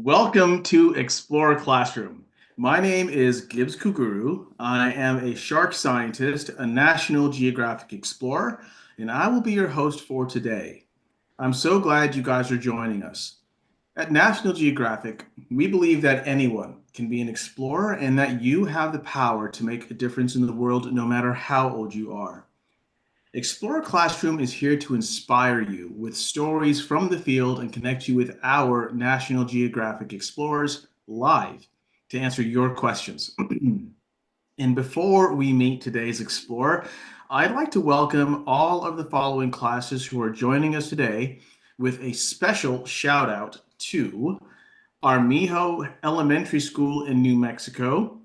Welcome to Explore Classroom. My name is Gibbs Kukuru. I am a shark scientist, a National Geographic explorer, and I will be your host for today. I'm so glad you guys are joining us. At National Geographic, we believe that anyone can be an explorer and that you have the power to make a difference in the world no matter how old you are. Explorer Classroom is here to inspire you with stories from the field and connect you with our National Geographic explorers live to answer your questions. And before we meet today's explorer, I'd like to welcome all of the following classes who are joining us today with a special shout out to Armijo Elementary School in New Mexico,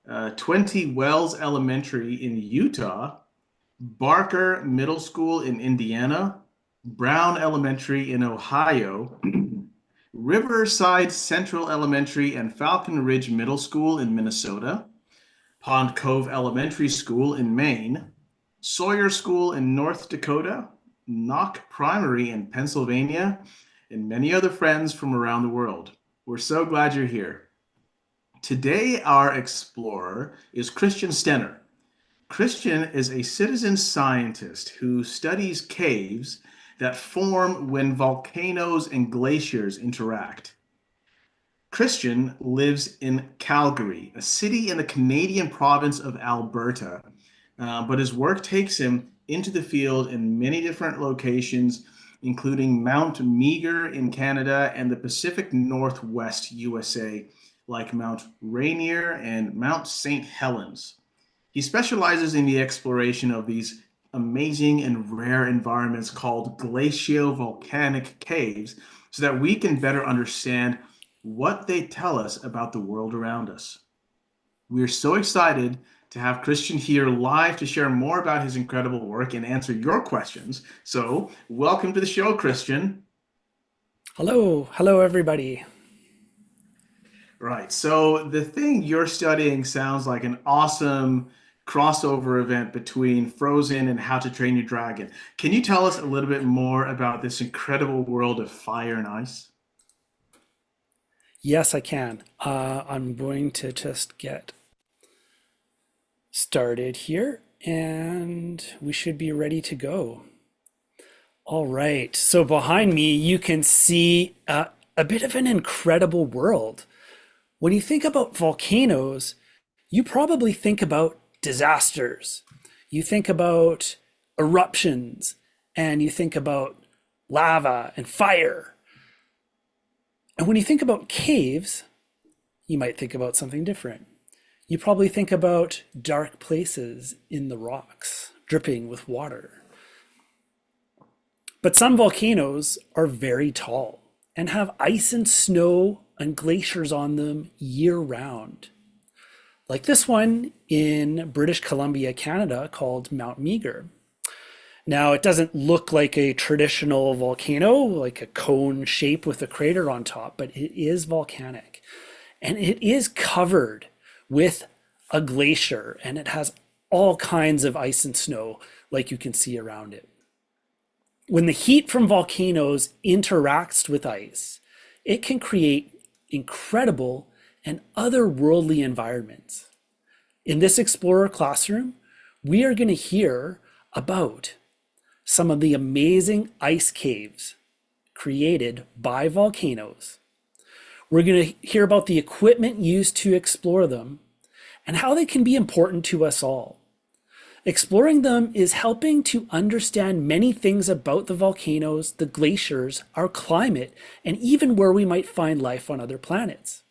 20 Wells Elementary in Utah, Barker Middle School in Indiana, Brown Elementary in Ohio, Riverside Central Elementary and Falcon Ridge Middle School in Minnesota, Pond Cove Elementary School in Maine, Sawyer School in North Dakota, Knock Primary in Pennsylvania, and many other friends from around the world. We're so glad you're here. Today, our explorer is Christian Stenner. Christian is a citizen scientist who studies caves that form when volcanoes and glaciers interact. Christian lives in Calgary, a city in the Canadian province of Alberta, but his work takes him into the field in many different locations, including Mount Meager in Canada and the Pacific Northwest USA, like Mount Rainier and Mount St. Helens. He specializes in the exploration of these amazing and rare environments called glaciovolcanic caves so that we can better understand what they tell us about the world around us. We're so excited to have Christian here live to share more about his incredible work and answer your questions. So, welcome to the show, Christian. Hello, everybody. Right. So, the thing you're studying sounds like an awesome crossover event between Frozen and How to Train Your Dragon. Can you tell us a little bit more about this incredible world of fire and ice? Yes, I can. I'm going to just get started here and we should be ready to go. All right. So behind me, you can see a bit of an incredible world. When you think about volcanoes, you probably think about disasters. You think about eruptions and you think about lava and fire. And when you think about caves, you might think about something different. You probably think about dark places in the rocks, dripping with water. But some volcanoes are very tall and have ice and snow and glaciers on them year round. Like this one in British Columbia, Canada, called Mount Meager. Now, it doesn't look like a traditional volcano, like a cone shape with a crater on top, but it is volcanic. And it is covered with a glacier, and it has all kinds of ice and snow, like you can see around it. When the heat from volcanoes interacts with ice, it can create incredible and otherworldly environments. In this Explorer classroom, we are going to hear about some of the amazing ice caves created by volcanoes. We're going to hear about the equipment used to explore them and how they can be important to us all. Exploring them is helping to understand many things about the volcanoes, the glaciers, our climate, and even where we might find life on other planets.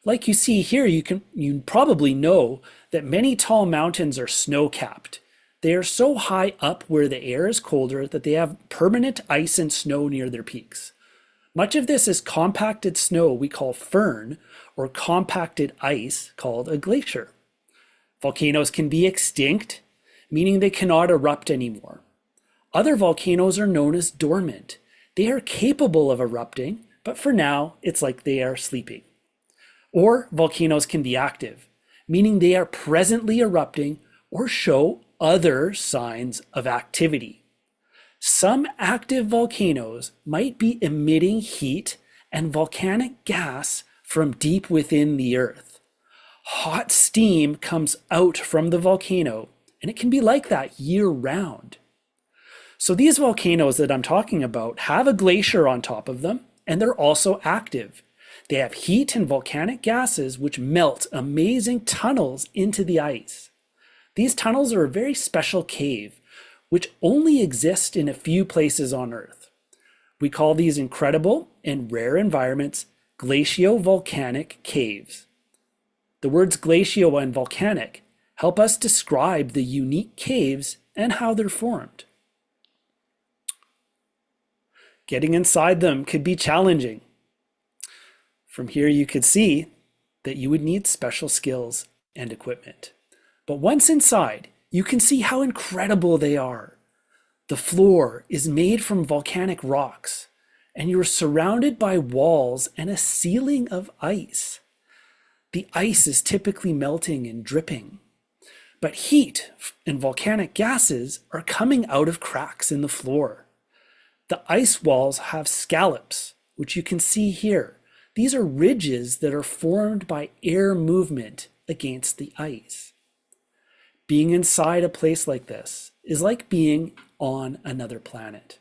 Like you see here, you probably know that many tall mountains are snow-capped. They are so high up where the air is colder that they have permanent ice and snow near their peaks. Much of this is compacted snow we call firn, or compacted ice called a glacier. Volcanoes can be extinct, meaning they cannot erupt anymore. Other volcanoes are known as dormant. They are capable of erupting, but for now, it's like they are sleeping. Or volcanoes can be active, meaning they are presently erupting or show other signs of activity. Some active volcanoes might be emitting heat and volcanic gas from deep within the earth. Hot steam comes out from the volcano, and it can be like that year round. So these volcanoes that I'm talking about have a glacier on top of them, and they're also active. They have heat and volcanic gases which melt amazing tunnels into the ice. These tunnels are a very special cave, which only exist in a few places on Earth. We call these incredible and rare environments glaciovolcanic caves. The words glacio and volcanic help us describe the unique caves and how they're formed. Getting inside them could be challenging. From here you could see that you would need special skills and equipment. But once inside, you can see how incredible they are. The floor is made from volcanic rocks, and you are surrounded by walls and a ceiling of ice. The ice is typically melting and dripping, but heat and volcanic gases are coming out of cracks in the floor. The ice walls have scallops, which you can see here. These are ridges that are formed by air movement against the ice. Being inside a place like this is like being on another planet.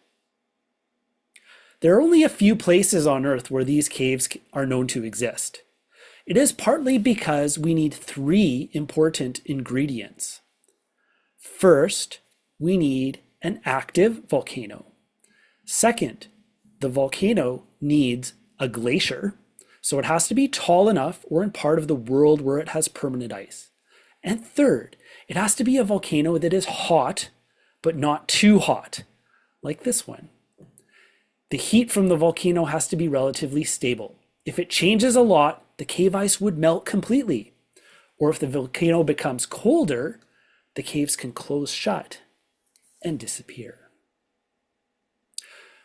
There are only a few places on Earth where these caves are known to exist. It is partly because we need three important ingredients. First, we need an active volcano. Second, the volcano needs a glacier, so it has to be tall enough or in part of the world where it has permanent ice. And third, it has to be a volcano that is hot, but not too hot, like this one. The heat from the volcano has to be relatively stable. If it changes a lot, the cave ice would melt completely. Or if the volcano becomes colder, the caves can close shut and disappear.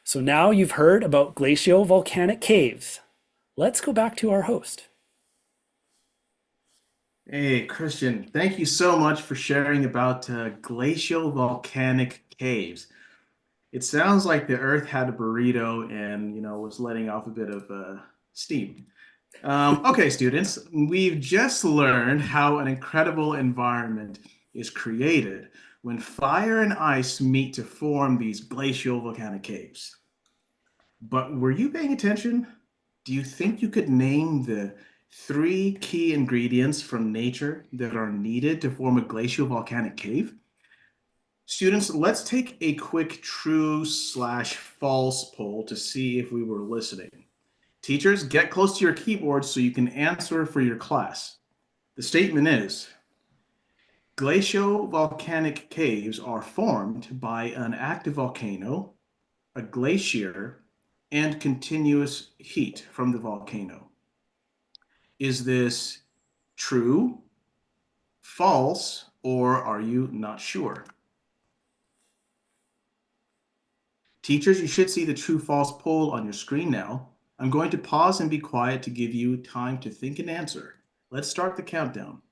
So now you've heard about glaciovolcanic caves. Let's go back to our host. Hey, Christian, thank you so much for sharing about glaciovolcanic caves. It sounds like the Earth had a burrito and, was letting off a bit of steam. Okay, students, we've just learned how an incredible environment is created when fire and ice meet to form these glacial volcanic caves. But were you paying attention? Do you think you could name the three key ingredients from nature that are needed to form a glacial volcanic cave? Students, let's take a quick true/false poll to see if we were listening. Teachers, get close to your keyboards so you can answer for your class. The statement is, glaciovolcanic caves are formed by an active volcano, a glacier, and continuous heat from the volcano. Is this true, false, or are you not sure? Teachers, you should see the true/false poll on your screen now. I'm going to pause and be quiet to give you time to think and answer. Let's start the countdown.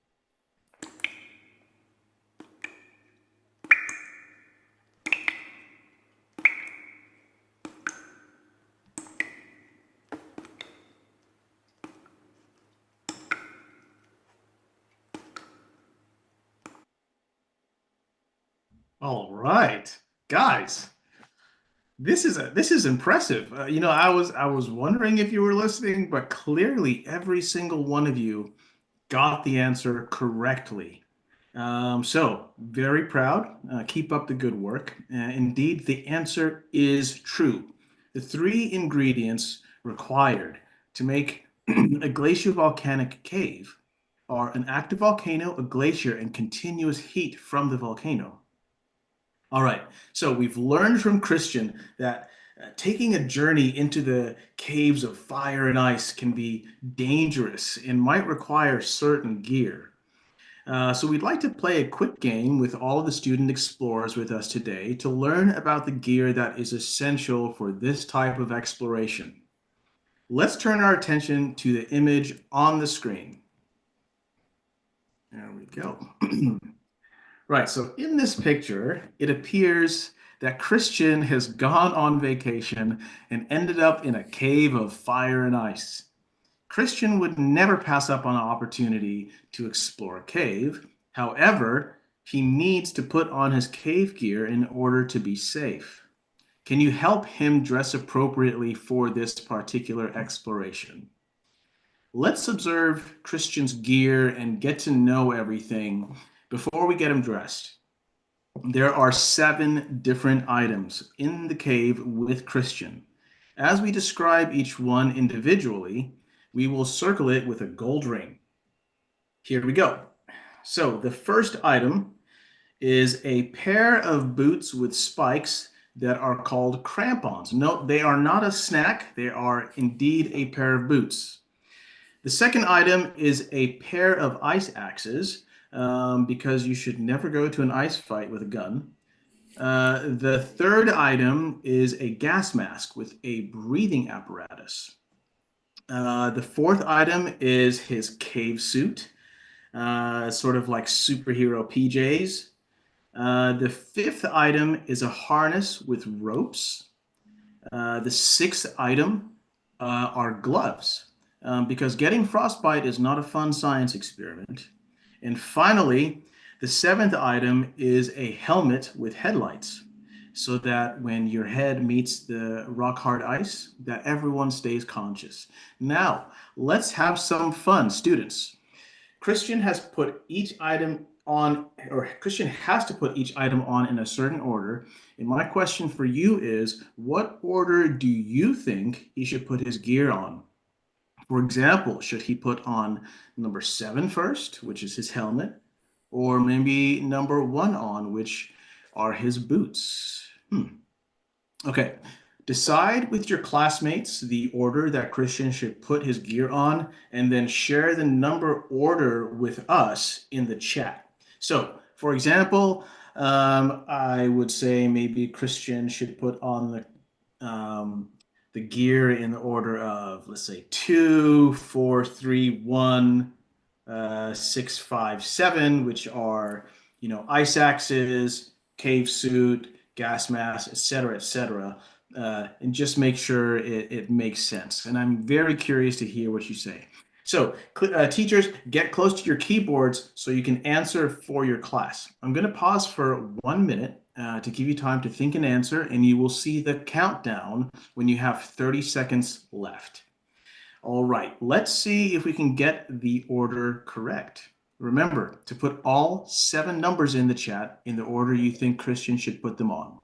All right, guys. This is impressive. I was wondering if you were listening, but clearly every single one of you got the answer correctly. So very proud. Keep up the good work. Indeed, the answer is true. The three ingredients required to make a glaciovolcanic cave are an active volcano, a glacier, and continuous heat from the volcano. All right, so we've learned from Christian that taking a journey into the caves of fire and ice can be dangerous and might require certain gear. So we'd like to play a quick game with all of the student explorers with us today to learn about the gear that is essential for this type of exploration. Let's turn our attention to the image on the screen. There we go. Right, so in this picture, it appears that Christian has gone on vacation and ended up in a cave of fire and ice. Christian would never pass up on an opportunity to explore a cave. However, he needs to put on his cave gear in order to be safe. Can you help him dress appropriately for this particular exploration? Let's observe Christian's gear and get to know everything before we get him dressed. There are 7 different items in the cave with Christian. As we describe each one individually, we will circle it with a gold ring. Here we go. So the first item is a pair of boots with spikes that are called crampons. Note, they are not a snack. They are indeed a pair of boots. The second item is a pair of ice axes, because you should never go to an ice fight with a gun. The third item is a gas mask with a breathing apparatus. The fourth item is his cave suit, sort of like superhero PJs. The fifth item is a harness with ropes. The sixth item are gloves, because getting frostbite is not a fun science experiment. And finally, the seventh item is a helmet with headlights, so that when your head meets the rock hard ice, that everyone stays conscious. Now, let's have some fun, students. Christian has put each item on, or Christian has to put each item on in a certain order. And my question for you is, what order do you think he should put his gear on? For example, should he put on number 7 first, which is his helmet, or maybe number 1 on, which are his boots? Okay, decide with your classmates the order that Christian should put his gear on, and then share the number order with us in the chat. So, for example, I would say maybe Christian should put on the gear in the order of, let's say, 2, 4, 3, 1, 6, 5, 7, which are, ice axes, cave suit, gas mask, etc., etc., and just make sure it makes sense. And I'm very curious to hear what you say. So, teachers, get close to your keyboards so you can answer for your class. I'm going to pause for 1 minute to give you time to think and answer, and you will see the countdown when you have 30 seconds left. All right, let's see if we can get the order correct. Remember to put all 7 numbers in the chat in the order you think Christian should put them on.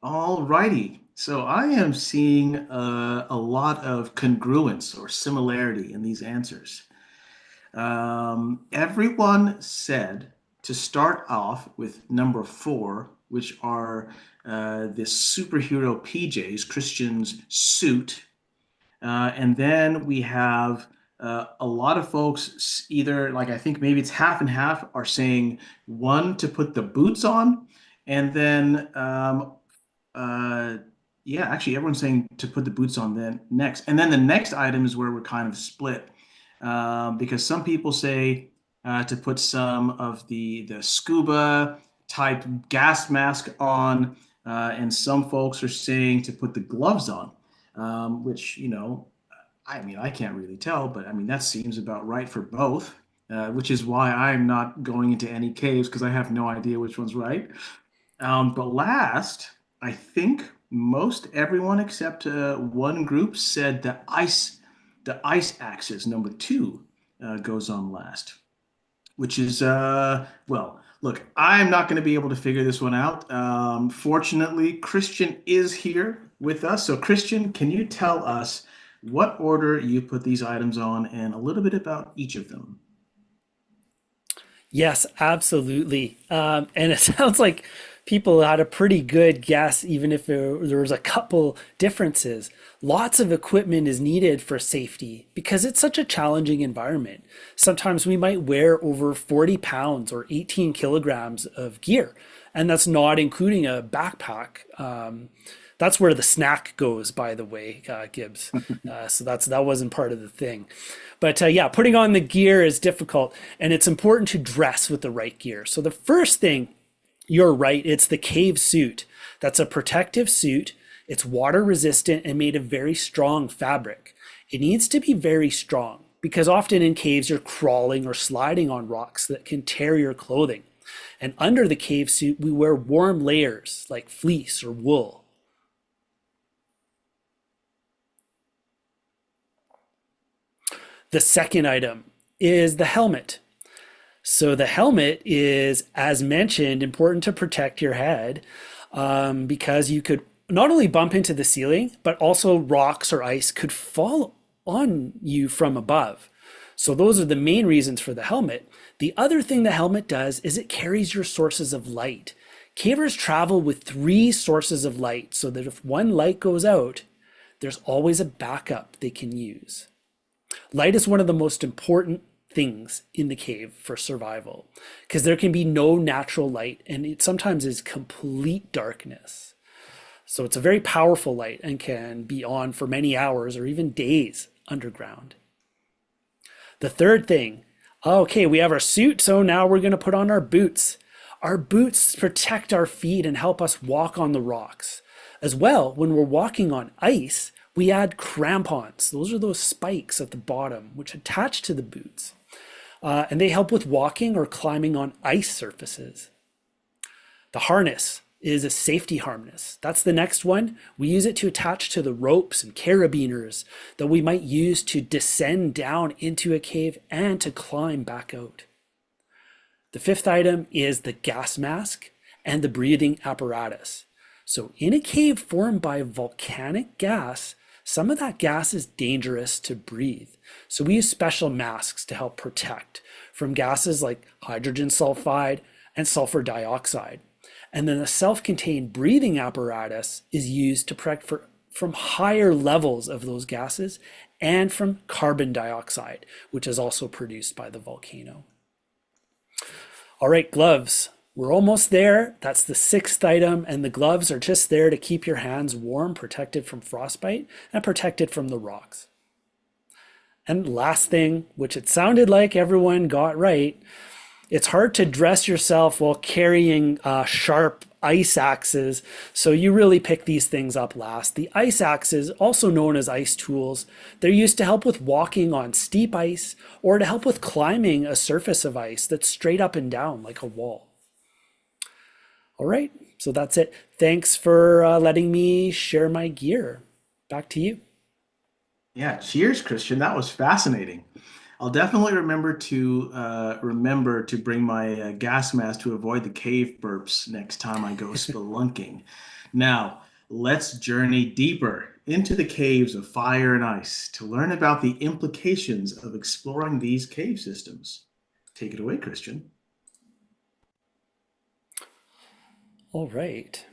All righty. So I am seeing a lot of congruence or similarity in these answers. Everyone said to start off with number 4, which are this superhero PJs, Christian's suit. And then we have a lot of folks, either like I think maybe it's half and half, are saying 1 to put the boots on, and then uh, yeah, actually, everyone's saying to put the boots on then next. And then the next item is where we're kind of split, because some people say to put some of the scuba type gas mask on, and some folks are saying to put the gloves on, which, I mean, I can't really tell, but I mean, that seems about right for both. which is why I'm not going into any caves because I have no idea which one's right. But last, I think most everyone except one group said the ice axis, number two, goes on last, which is, well, look, I'm not going to be able to figure this one out. Fortunately, Christian is here with us. So, Christian, can you tell us what order you put these items on and a little bit about each of them? Yes, absolutely. And it sounds like people had a pretty good guess, even if there was a couple differences. Lots of equipment is needed for safety because it's such a challenging environment. Sometimes we might wear over 40 pounds or 18 kilograms of gear, and that's not including a backpack. That's where the snack goes, by the way, Gibbs. So that wasn't part of the thing. But yeah, putting on the gear is difficult, and it's important to dress with the right gear. So the first thing, you're right, it's the cave suit. That's a protective suit. It's water resistant and made of very strong fabric. It needs to be very strong because often in caves you're crawling or sliding on rocks that can tear your clothing. And under the cave suit, we wear warm layers like fleece or wool. The second item is the helmet. So the helmet is, as mentioned, important to protect your head because you could not only bump into the ceiling, but also rocks or ice could fall on you from above. So those are the main reasons for the helmet. The other thing the helmet does is it carries your sources of light. Cavers travel with three sources of light so that if one light goes out, there's always a backup they can use. Light is one of the most important things in the cave for survival because there can be no natural light and it sometimes is complete darkness. So it's a very powerful light and can be on for many hours or even days underground. The third thing, okay, we have our suit, so now we're going to put on our boots. Our boots protect our feet and help us walk on the rocks. As well, when we're walking on ice, we add crampons. Those are those spikes at the bottom which attach to the boots. And they help with walking or climbing on ice surfaces. The harness is a safety harness. That's the next one. We use it to attach to the ropes and carabiners that we might use to descend down into a cave and to climb back out. The fifth item is the gas mask and the breathing apparatus. So in a cave formed by volcanic gas, some of that gas is dangerous to breathe. So we use special masks to help protect from gases like hydrogen sulfide and sulfur dioxide. And then a self-contained breathing apparatus is used to protect from higher levels of those gases and from carbon dioxide, which is also produced by the volcano. All right, gloves. We're almost there. That's the sixth item, and the gloves are just there to keep your hands warm, protected from frostbite, and protected from the rocks. And last thing, which it sounded like everyone got right, it's hard to dress yourself while carrying sharp ice axes, so you really pick these things up last. The ice axes, also known as ice tools, they're used to help with walking on steep ice or to help with climbing a surface of ice that's straight up and down like a wall. All right, so that's it. Thanks for letting me share my gear. Back to you. Yeah, cheers, Christian. That was fascinating. I'll definitely remember to bring my gas mask to avoid the cave burps next time I go spelunking. Now, let's journey deeper into the caves of fire and ice to learn about the implications of exploring these cave systems. Take it away, Christian. All right.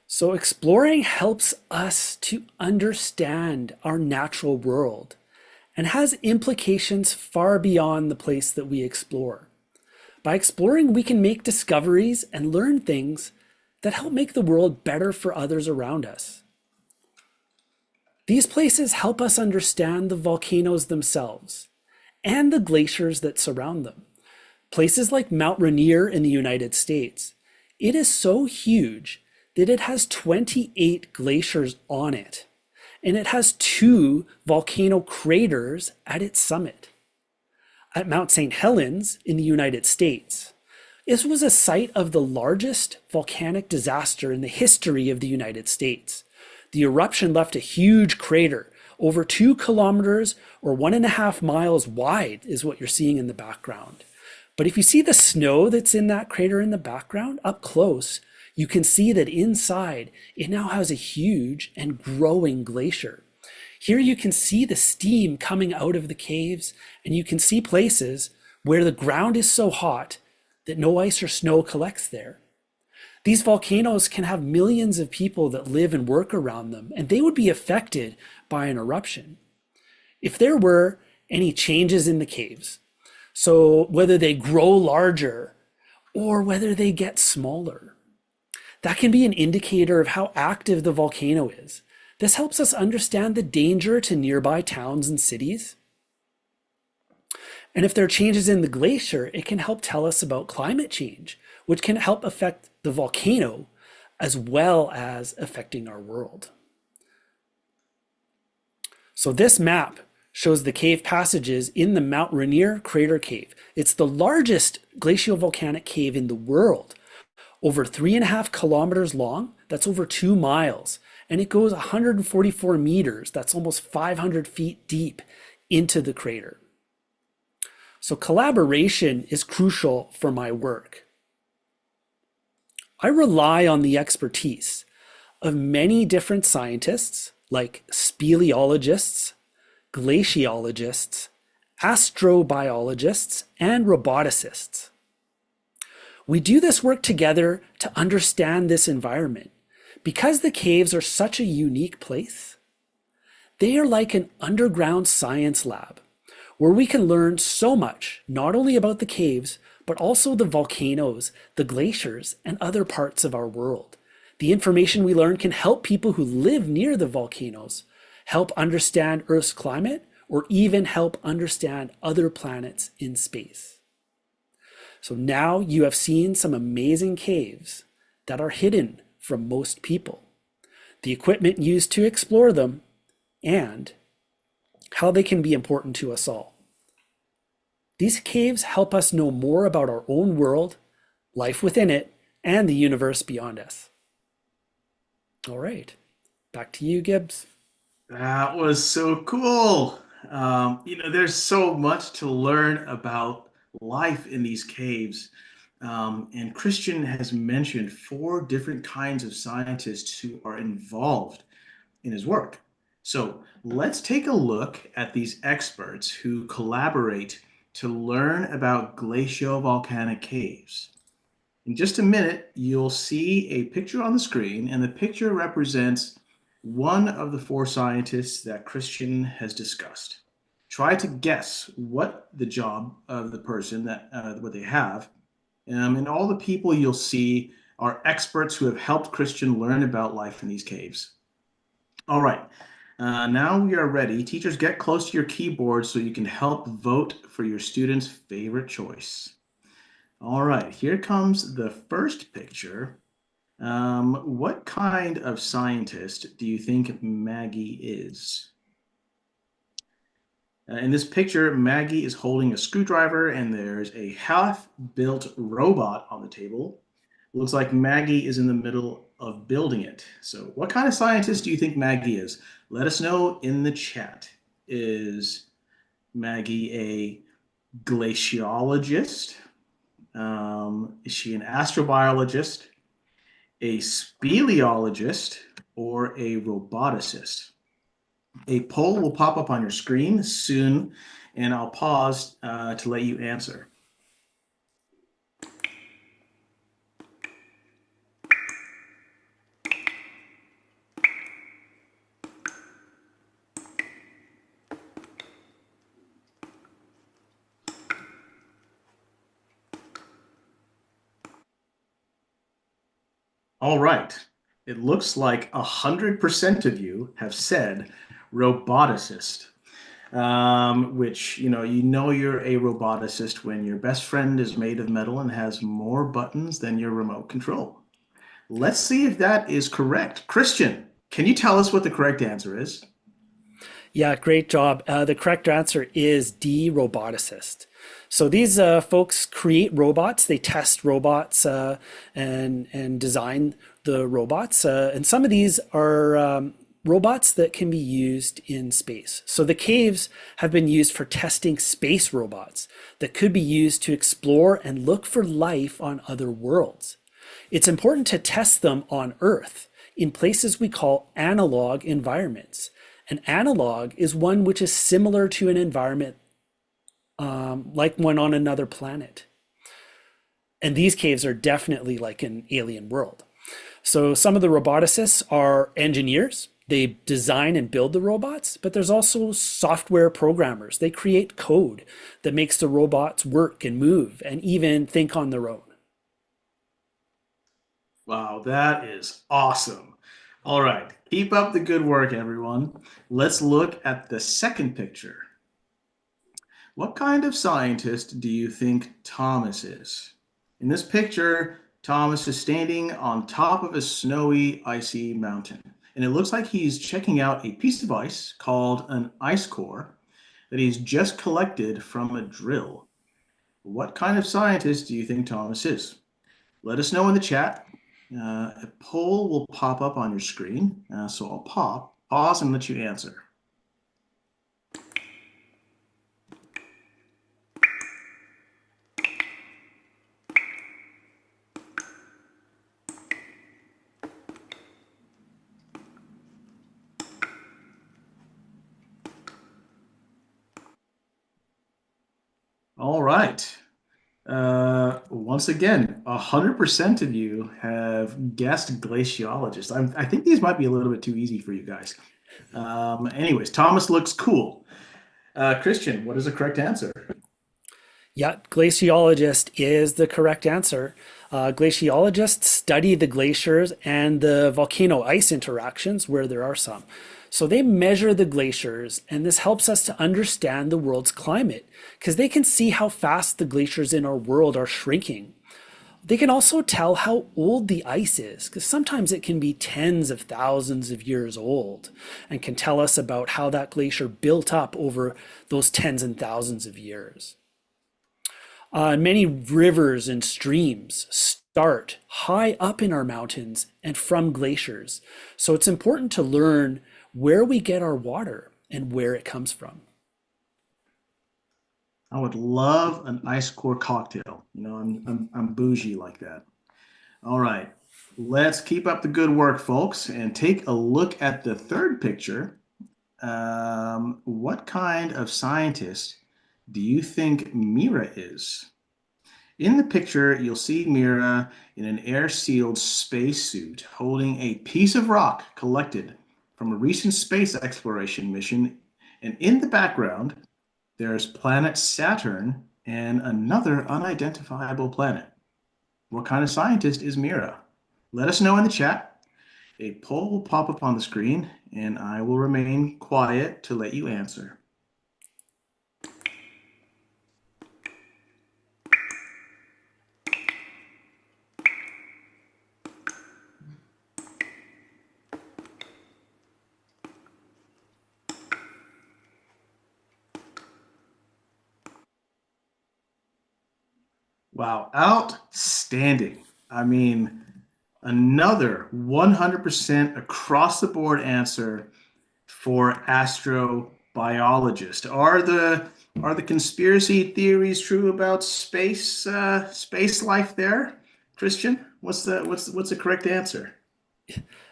So exploring helps us to understand our natural world and has implications far beyond the place that we explore. By exploring, we can make discoveries and learn things that help make the world better for others around us. These places help us understand the volcanoes themselves and the glaciers that surround them. Places like Mount Rainier in the United States, it is so huge that it has 28 glaciers on it. and it has two volcano craters at its summit. At Mount St. Helens in the United States, this was a site of the largest volcanic disaster in the history of the United States. The eruption left a huge crater, over 2 kilometers or 1.5 miles wide, is what you're seeing in the background. But if you see the snow that's in that crater in the background up close, you can see that inside it now has a huge and growing glacier. Here you can see the steam coming out of the caves, and you can see places where the ground is so hot that no ice or snow collects there. These volcanoes can have millions of people that live and work around them, and they would be affected by an eruption. If there were any changes in the caves, so whether they grow larger or whether they get smaller, that can be an indicator of how active the volcano is. This helps us understand the danger to nearby towns and cities. And if there are changes in the glacier, it can help tell us about climate change, which can help affect the volcano as well as affecting our world. So this map shows the cave passages in the Mount Rainier crater cave. It's the largest glaciovolcanic cave in the world, over 3.5 kilometers long. That's over 2 miles. And it goes 144 meters, that's almost 500 feet deep, into the crater. So collaboration is crucial for my work. I rely on the expertise of many different scientists like speleologists, glaciologists, astrobiologists, and roboticists. We do this work together to understand this environment. Because the caves are such a unique place, they are like an underground science lab where we can learn so much, not only about the caves, but also the volcanoes, the glaciers, and other parts of our world. The information we learn can help people who live near the volcanoes, help understand Earth's climate, or even help understand other planets in space. So now you have seen some amazing caves that are hidden from most people, the equipment used to explore them, and how they can be important to us all. These caves help us know more about our own world, life within it, and the universe beyond us. All right, back to you, Gibbs. That was so cool. There's so much to learn about life in these caves. And Christian has mentioned 4 different kinds of scientists who are involved in his work. So let's take a look at these experts who collaborate to learn about glaciovolcanic caves. In just a minute, you'll see a picture on the screen, and the picture represents one of the 4 scientists that Christian has discussed. Try to guess what the job of the person what they have. And all the people you'll see are experts who have helped Christian learn about life in these caves. All right, now we are ready. Teachers, get close to your keyboard so you can help vote for your student's favorite choice. All right, here comes the first picture. What kind of scientist do you think Maggie is? In this picture, Maggie is holding a screwdriver and there's a half-built robot on the table. Looks like Maggie is in the middle of building it. So what kind of scientist do you think Maggie is? Let us know in the chat. Is Maggie a glaciologist? Is she an astrobiologist, a speleologist, or a roboticist? A poll will pop up on your screen soon, and I'll pause to let you answer. All right, it looks like 100% of you have said roboticist, which, you know you're a roboticist when your best friend is made of metal and has more buttons than your remote control. Let's see if that is correct. Christian, can you tell us what the correct answer is? Yeah, great job. The correct answer is D, roboticist. So these folks create robots. They test robots and design the robots. And some of these are robots that can be used in space. So the caves have been used for testing space robots that could be used to explore and look for life on other worlds. It's important to test them on Earth in places we call analog environments. An analog is one which is similar to an environment like one on another planet. And these caves are definitely like an alien world. So some of the roboticists are engineers. They design and build the robots, but there's also software programmers. They create code that makes the robots work and move and even think on their own. Wow, that is awesome. All right, keep up the good work, everyone. Let's look at the second picture. What kind of scientist do you think Thomas is? In this picture, Thomas is standing on top of a snowy, icy mountain. And it looks like he's checking out a piece of ice called an ice core that he's just collected from a drill. What kind of scientist do you think Thomas is? Let us know in the chat. A poll will pop up on your screen. So I'll pause and let you answer. All right. Once again, 100% of you have guessed glaciologist. I think these might be a little bit too easy for you guys. Anyways, Thomas looks cool. Christian, what is the correct answer? Yeah, glaciologist is the correct answer. Glaciologists study the glaciers and the volcano ice interactions where there are some. So they measure the glaciers, and this helps us to understand the world's climate because they can see how fast the glaciers in our world are shrinking. They can also tell how old the ice is because sometimes it can be tens of thousands of years old and can tell us about how that glacier built up over those tens and thousands of years. Many rivers and streams start high up in our mountains and from glaciers. So it's important to learn where we get our water and where it comes from. I would love an ice core cocktail. You know, I'm bougie like that. All right, let's keep up the good work, folks, and take a look at the third picture. What kind of scientist do you think Mira is? In the picture, you'll see Mira in an air-sealed spacesuit holding a piece of rock collected from a recent space exploration mission. And in the background, there's planet Saturn and another unidentifiable planet. What kind of scientist is Mira? Let us know in the chat. A poll will pop up on the screen, and I will remain quiet to let you answer. Wow, outstanding. I mean, another 100% across the board answer for astrobiologist. Are the conspiracy theories true about space life there? Christian, what's the correct answer?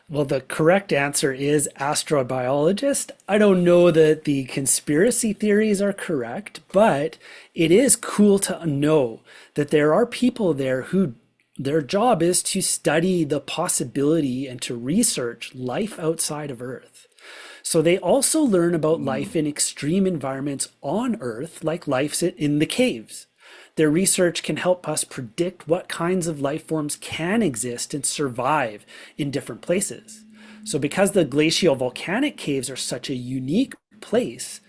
Well, the correct answer is astrobiologist. I don't know that the conspiracy theories are correct, but it is cool to know that there are people there who their job is to study the possibility and to research life outside of Earth. So they also learn about life in extreme environments on Earth, like life in the caves. Their research can help us predict what kinds of life forms can exist and survive in different places. So because the glaciovolcanic caves are such a unique place,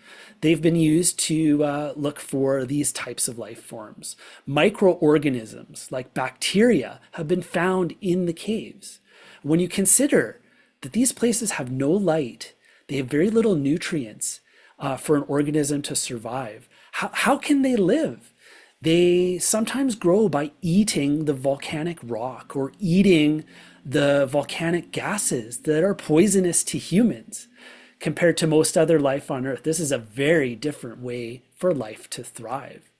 they've been used to look for these types of life forms. Microorganisms like bacteria have been found in the caves. When you consider that these places have no light, They have very little nutrients for an organism to survive. How can they live? They sometimes grow by eating the volcanic rock or eating the volcanic gases that are poisonous to humans. Compared to most other life on Earth, this is a very different way for life to thrive.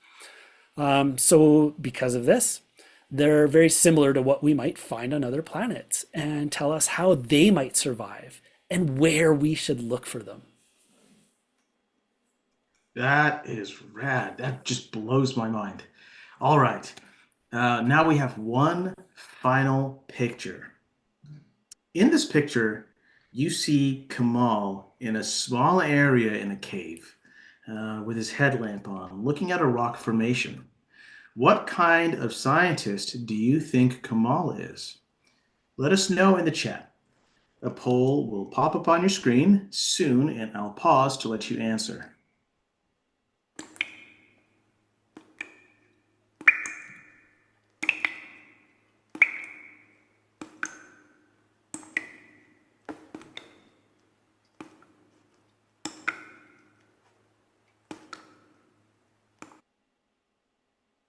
So because of this, they're very similar to what we might find on other planets and tell us how they might survive and where we should look for them. That is rad. That just blows my mind. All right. Now we have one final picture. In this picture, you see Kamal in a small area in a cave with his headlamp on, looking at a rock formation. What kind of scientist do you think Kamal is? Let us know in the chat. A poll will pop up on your screen soon, and I'll pause to let you answer.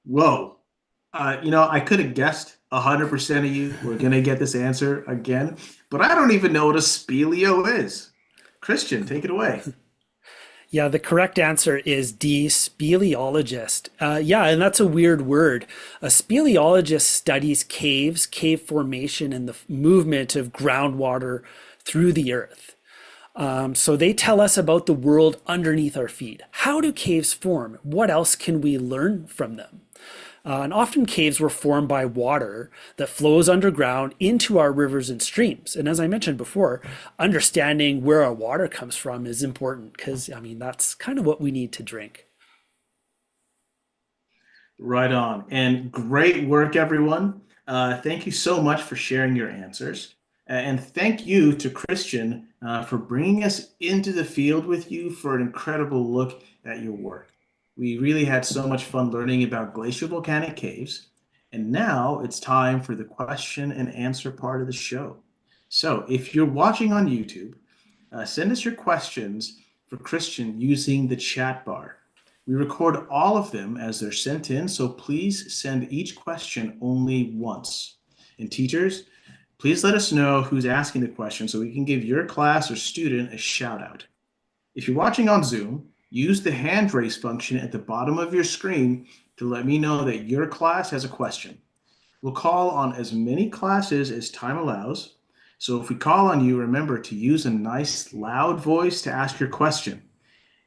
Whoa. I could have guessed 100% of you were going to get this answer again, but I don't even know what a speleo is. Christian, take it away. Yeah, the correct answer is D, speleologist. Yeah, and that's a weird word. A speleologist studies caves, cave formation, and the movement of groundwater through the earth. So they tell us about the world underneath our feet. How do caves form? What else can we learn from them? And often caves were formed by water that flows underground into our rivers and streams. And as I mentioned before, understanding where our water comes from is important because, I mean, that's kind of what we need to drink. Right on. And great work, everyone. Thank you so much for sharing your answers. And thank you to Christian for bringing us into the field with you for an incredible look at your work. We really had so much fun learning about glaciovolcanic caves. And now it's time for the question and answer part of the show. So if you're watching on YouTube, send us your questions for Christian using the chat bar. We record all of them as they're sent in, so please send each question only once. And teachers, please let us know who's asking the question so we can give your class or student a shout out. If you're watching on Zoom, use the hand raise function at the bottom of your screen to let me know that your class has a question. We'll call on as many classes as time allows. So if we call on you, remember to use a nice loud voice to ask your question.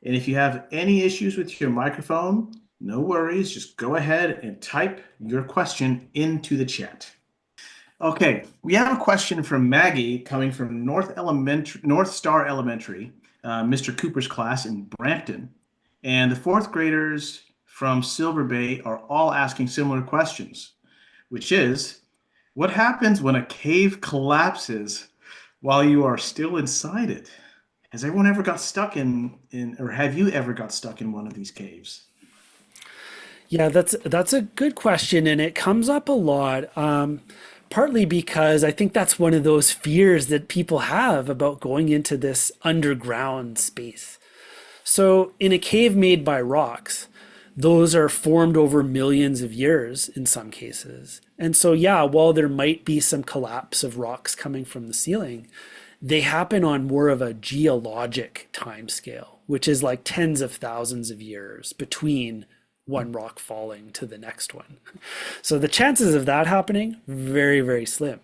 And if you have any issues with your microphone, no worries, just go ahead and type your question into the chat. Okay, we have a question from Maggie coming from North Star Elementary, Mr. Cooper's class in Brampton. And the fourth graders from Silver Bay are all asking similar questions, which is, what happens when a cave collapses while you are still inside it? Has everyone ever got stuck or have you ever got stuck in one of these caves? Yeah, that's a good question, and it comes up a lot. Partly because I think that's one of those fears that people have about going into this underground space. So, in a cave made by rocks, those are formed over millions of years in some cases. And so, yeah, while there might be some collapse of rocks coming from the ceiling, they happen on more of a geologic timescale, which is like tens of thousands of years between one rock falling to the next one. So the chances of that happening, very, very slim.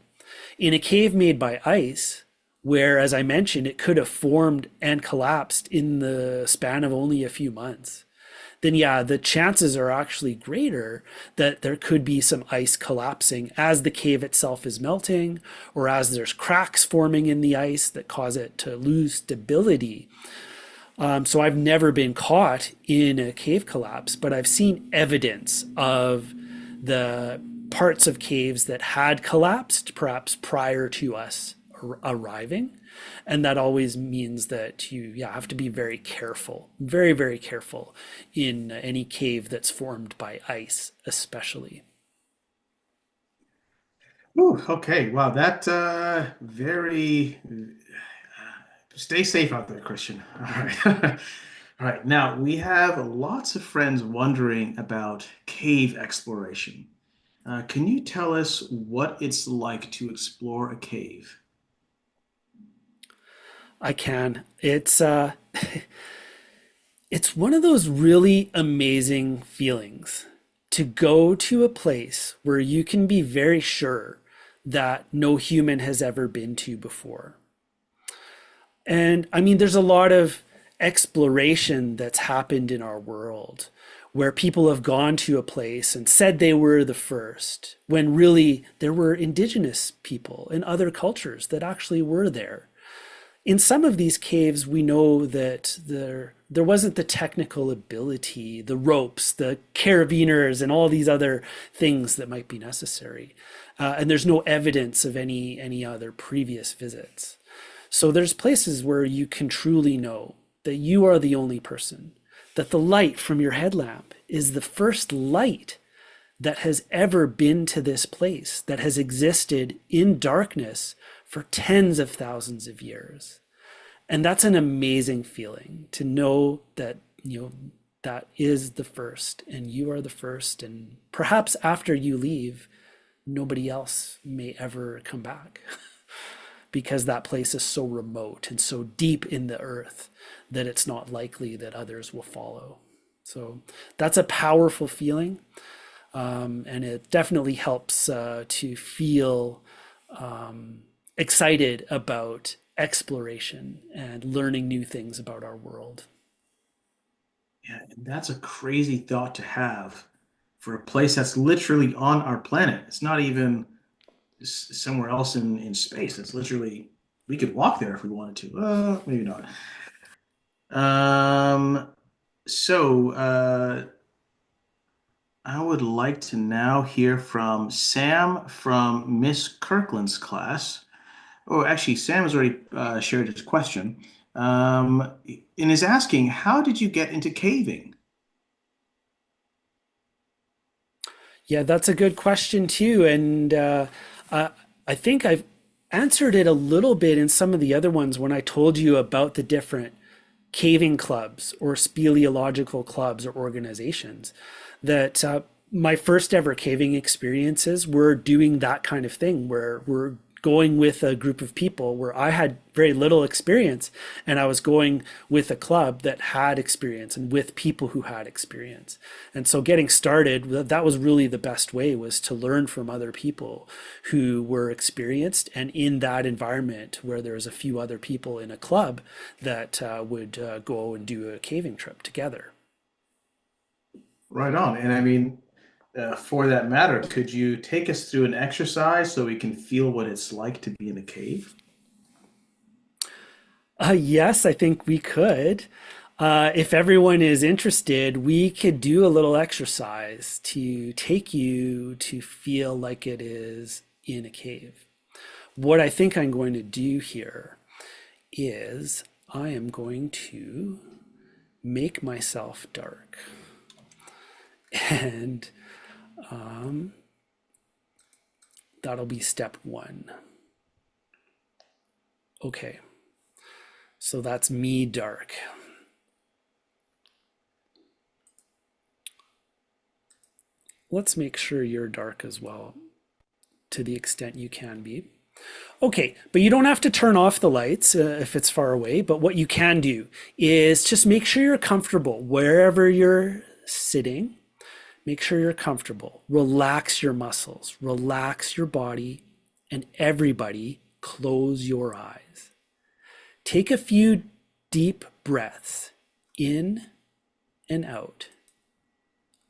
In a cave made by ice, where, as I mentioned, it could have formed and collapsed in the span of only a few months, then yeah, the chances are actually greater that there could be some ice collapsing as the cave itself is melting, or as there's cracks forming in the ice that cause it to lose stability. So I've never been caught in a cave collapse, but I've seen evidence of the parts of caves that had collapsed, perhaps prior to us arriving. And that always means that you have to be very careful, very, very careful in any cave that's formed by ice, especially. Ooh, okay, wow, that very Stay safe out there, Christian. All right. All right. Now, we have lots of friends wondering about cave exploration. Can you tell us what it's like to explore a cave? I can. It's one of those really amazing feelings to go to a place where you can be very sure that no human has ever been to before. And I mean, there's a lot of exploration that's happened in our world where people have gone to a place and said they were the first, when really there were indigenous people in other cultures that actually were there. In some of these caves, we know that there wasn't the technical ability, the ropes, the carabiners, and all these other things that might be necessary. And there's no evidence of any other previous visits. So there's places where you can truly know that you are the only person, that the light from your headlamp is the first light that has ever been to this place, that has existed in darkness for tens of thousands of years. And that's an amazing feeling to know that, that is the first and you are the first. And perhaps after you leave, nobody else may ever come back because that place is so remote and so deep in the earth that it's not likely that others will follow. So that's a powerful feeling. And it definitely helps to feel excited about exploration and learning new things about our world. Yeah, and that's a crazy thought to have for a place that's literally on our planet. It's not even somewhere else in space. It's literally, we could walk there if we wanted to. Maybe not. Um, so I would like to now hear from Sam from Miss Kirkland's class. Oh, actually, Sam has already shared his question and is asking, how did you get into caving? Yeah, that's a good question too. And I, I think I've answered it a little bit in some of the other ones when I told you about the different caving clubs or speleological clubs or organizations that my first ever caving experiences were doing that kind of thing where we're going with a group of people where I had very little experience and I was going with a club that had experience and with people who had experience. And so getting started, that was really the best way, was to learn from other people who were experienced and in that environment where there was a few other people in a club that would go and do a caving trip together. Right on. And I mean, for that matter, could you take us through an exercise so we can feel what it's like to be in a cave? Yes, I think we could. If everyone is interested, we could do a little exercise to take you to feel like it is in a cave. What I think I'm going to do here is I am going to make myself dark. And that'll be step one. Okay, so that's me dark. Let's make sure you're dark as well, to the extent you can be. Okay, but you don't have to turn off the lights if it's far away, but what you can do is just make sure you're comfortable wherever you're sitting. Make sure you're comfortable. Relax your muscles, relax your body, and everybody close your eyes. Take a few deep breaths in and out,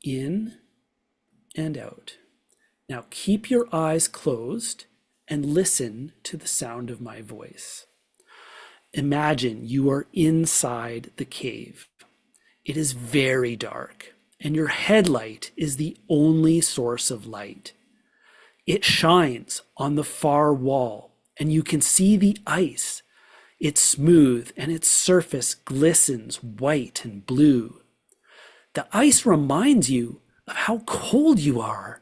in and out. Now keep your eyes closed and listen to the sound of my voice. Imagine you are inside the cave. It is very dark, and your headlight is the only source of light. It shines on the far wall, and you can see the ice. It's smooth, and its surface glistens white and blue. The ice reminds you of how cold you are.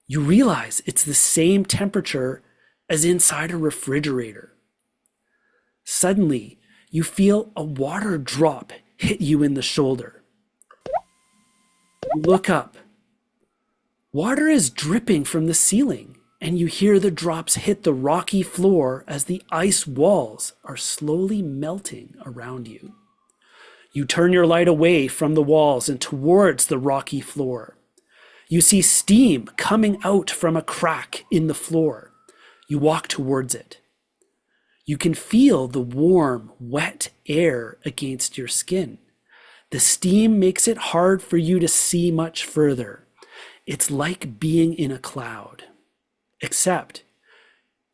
You realize it's the same temperature as inside a refrigerator. Suddenly, you feel a water drop hit you in the shoulder. You look up. Water is dripping from the ceiling, and you hear the drops hit the rocky floor as the ice walls are slowly melting around you. You turn your light away from the walls and towards the rocky floor. You see steam coming out from a crack in the floor. You walk towards it. You can feel the warm, wet air against your skin. The steam makes it hard for you to see much further. It's like being in a cloud, except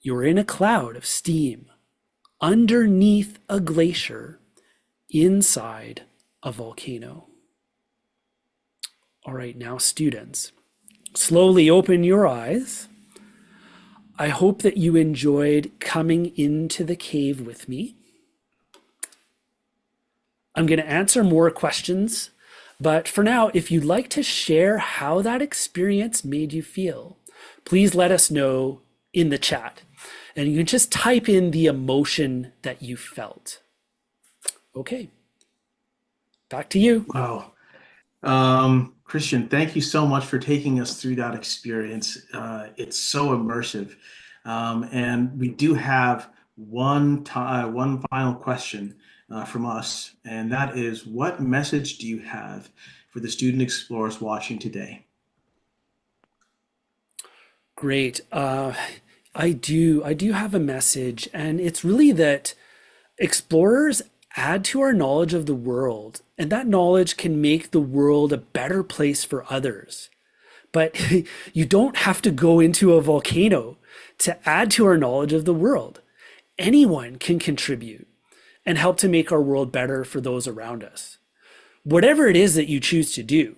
you're in a cloud of steam underneath a glacier inside a volcano. All right, now students, slowly open your eyes. I hope that you enjoyed coming into the cave with me. I'm going to answer more questions, but for now, if you'd like to share how that experience made you feel, please let us know in the chat. And you can just type in the emotion that you felt. Okay, back to you. Wow. Christian, thank you so much for taking us through that experience. It's so immersive. And we do have one final question from us, and that is, what message do you have for the student explorers watching today? Great. I do have a message, and it's really that explorers add to our knowledge of the world, and that knowledge can make the world a better place for others. But you don't have to go into a volcano to add to our knowledge of the world. Anyone can contribute and help to make our world better for those around us. Whatever it is that you choose to do,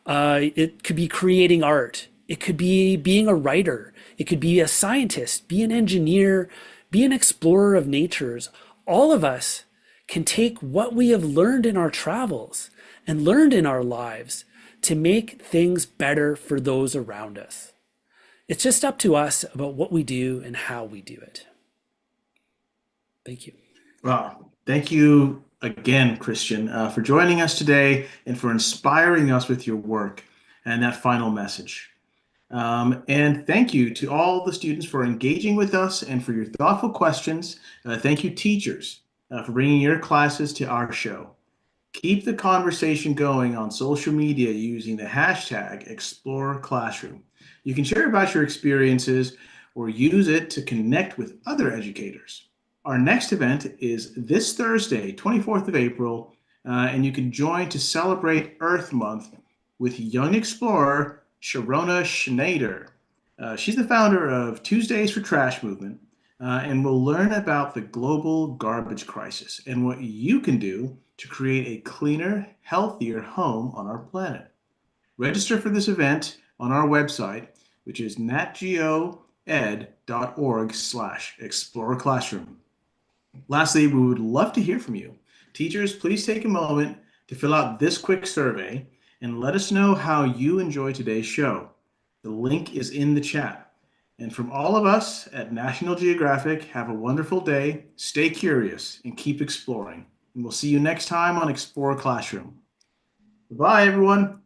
it could be creating art, it could be being a writer, it could be a scientist, be an engineer, be an explorer of natures. All of us can take what we have learned in our travels and learned in our lives to make things better for those around us. It's just up to us about what we do and how we do it. Thank you. Well, thank you again, Christian, for joining us today and for inspiring us with your work and that final message. And thank you to all the students for engaging with us and for your thoughtful questions. Thank you, teachers, for bringing your classes to our show. Keep the conversation going on social media using the hashtag #ExploreClassroom. You can share about your experiences or use it to connect with other educators. Our next event is this Thursday, 24th of April, and you can join to celebrate Earth Month with young explorer Sharona Schneider. She's the founder of Tuesdays for Trash Movement, and we'll learn about the global garbage crisis and what you can do to create a cleaner, healthier home on our planet. Register for this event on our website, which is natgeoed.org/ExploreClassroom. Lastly, we would love to hear from you. Teachers, please take a moment to fill out this quick survey and let us know how you enjoy today's show. The link is in the chat. And from all of us at National Geographic, have a wonderful day, stay curious, and keep exploring. And we'll see you next time on Explore Classroom. Bye, everyone.